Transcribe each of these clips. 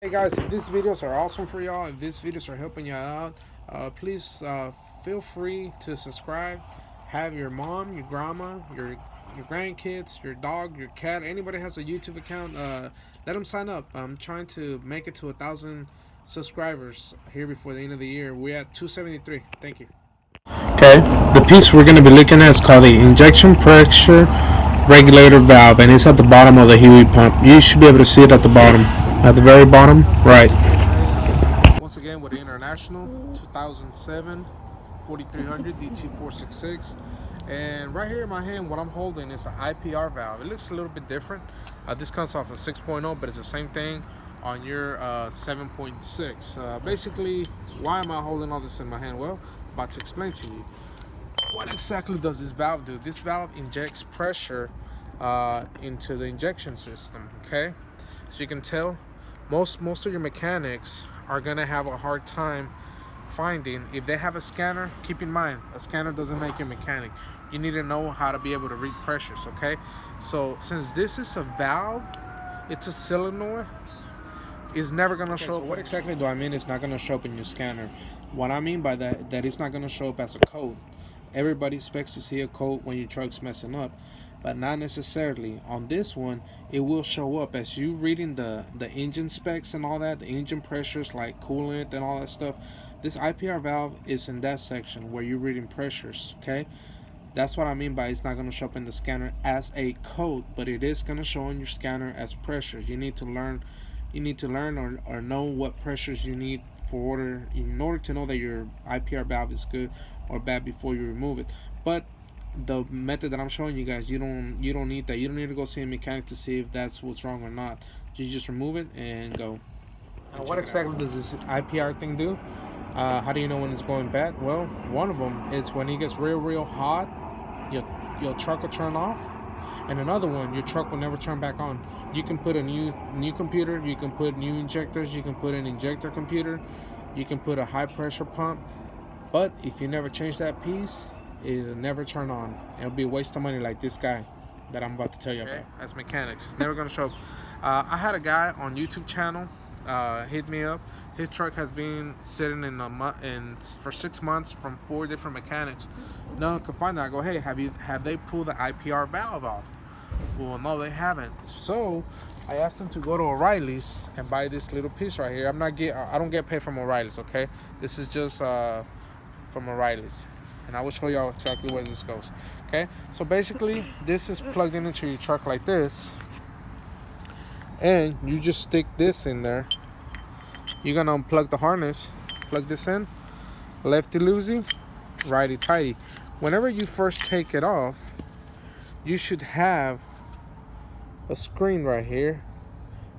Hey guys, if these videos are awesome for y'all, if these videos are helping you out, please feel free to subscribe. Have your mom, your grandma, your grandkids, your dog, your cat, anybody has a YouTube account, let them sign up. I'm trying to make it to 1,000 subscribers here before the end of the year. We're at 273. Thank you. Okay, the piece we're going to be looking at is called the injection pressure regulator valve, and it's at the bottom of the Huey pump. You should be able to see it at the bottom, at the very bottom, right. Once again with the International 2007 4300 DT466, and right here in my hand what I'm holding is an IPR valve. It looks a little bit different. This comes off a 6.0, but it's the same thing on your 7.6. Basically, why am I holding all this in my hand? Well, I'm about to explain to you. What exactly does this valve do? This valve injects pressure into the injection system. Okay, so you can tell most of your mechanics are gonna have a hard time finding if they have a scanner. Keep in mind, a scanner doesn't make you a mechanic. You need to know how to be able to read pressures. Okay, so since this is a valve, it's a solenoid, it's never gonna show up. So what exactly do I mean it's not gonna show up in your scanner? What I mean by that it's not gonna show up as a code. Everybody expects to see a code when your truck's messing up, but not necessarily. On this one, it will show up as you reading the engine specs and all that, the engine pressures like coolant and all that stuff. This IPR valve is in that section where you're reading pressures. Okay, that's what I mean by it's not going to show up in the scanner as a code, but it is going to show in your scanner as pressures. You need to learn or know what pressures you need in order to know that your IPR valve is good or bad before you remove it. But the method that I'm showing you guys, you don't need that. You don't need to go see a mechanic to see if that's what's wrong or not. You just remove it and go. Now, what exactly does this IPR thing do? How do you know when it's going bad? Well, one of them is when it gets real hot, your truck will turn off, and another one, your truck will never turn back on. You can put a new computer, you can put new injectors, you can put an injector computer, you can put a high pressure pump, but if you never change that piece, it'll never turn on. It'll be a waste of money, like this guy that I'm about to tell you about. As mechanics, it's never gonna show up. I had a guy on YouTube channel hit me up. His truck has been sitting for 6 months from 4 different mechanics. No one could find that. I go, hey, have they pulled the IPR valve off? Well, no, they haven't. So I asked him to go to O'Reilly's and buy this little piece right here. I don't get paid from O'Reilly's. Okay, this is just from O'Reilly's, and I will show y'all exactly where this goes. Okay, so basically this is plugged into your truck like this, and you just stick this in there. You're gonna unplug the harness, plug this in, lefty loosey, righty tighty. Whenever you first take it off, you should have a screen right here.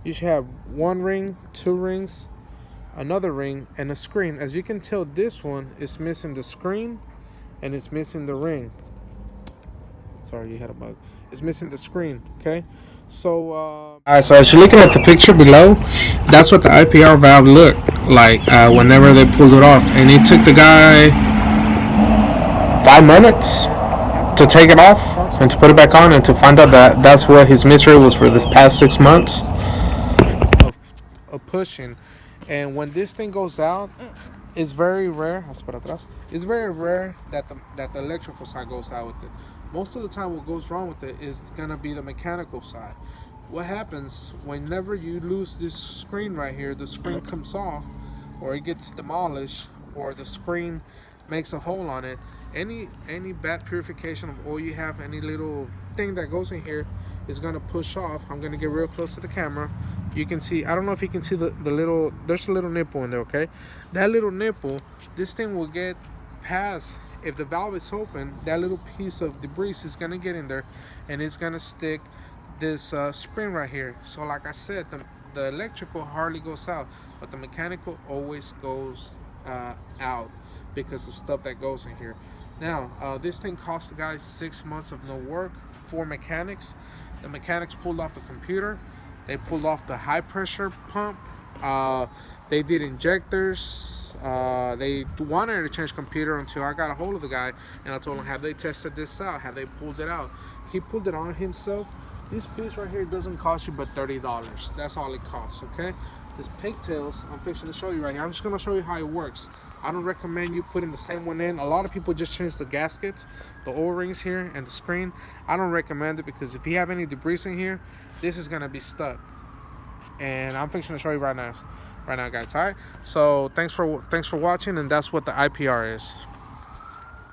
You should have 1 ring, 2 rings, another ring, and a screen. As you can tell, this one is missing the screen and it's missing the ring. Sorry, you had a bug. It's missing the screen. Okay, so alright, so as you're looking at the picture below, that's what the IPR valve looked like whenever they pulled it off, and it took the guy 5 minutes to take it off and to put it back on, and to find out that that's what his misery was for this past 6 months of pushing. And when this thing goes out, it's very rare. It's very rare that the electrical side goes out with it. Most of the time, what goes wrong with it is gonna be the mechanical side. What happens whenever you lose this screen right here? The screen comes off, or it gets demolished, or the screen makes a hole on it. Any bad purification of oil you have, any little thing that goes in here is gonna push off. I'm gonna get real close to the camera. You can see, I don't know if you can see the little, there's a little nipple in there. Okay, that little nipple, this thing will get past. If the valve is open, that little piece of debris is gonna get in there, and it's gonna stick this spring right here. So like I said, the electrical hardly goes out, but the mechanical always goes out because of stuff that goes in here. Now, this thing cost the guys 6 months of no work. 4 mechanics. The mechanics pulled off the computer. They pulled off the high pressure pump. They did injectors. They wanted to change computer until I got a hold of the guy, and I told him, have they tested this out? Have they pulled it out? He pulled it on himself. This piece right here doesn't cost you but $30. That's all it costs. Okay, This pigtails, I'm fixing to show you right here. I'm just gonna show you how it works. I don't recommend you putting the same one in. A lot of people just change the gaskets, the O-rings here, and the screen. I don't recommend it because if you have any debris in here, this is gonna be stuck. And I'm fixing to show you right now, guys. All right. So thanks for watching, and that's what the IPR is.